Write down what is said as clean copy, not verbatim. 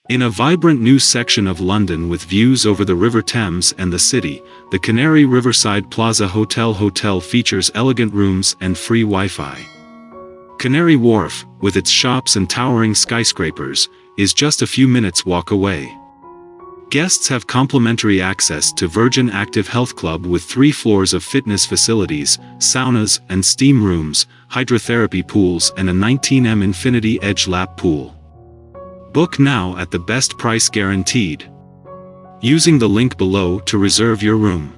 In a vibrant new section of London with views over the River Thames and the city, the Canary Riverside Plaza Hotel features elegant rooms and free Wi-Fi. Canary Wharf, with its shops and towering skyscrapers, is just a few minutes' walk away. Guests have complimentary access to Virgin Active Health Club with 3 floors of fitness facilities, saunas and steam rooms, hydrotherapy pools and a 19m Infinity Edge lap pool. Book now at the best price guaranteed. Using the link below to reserve your room.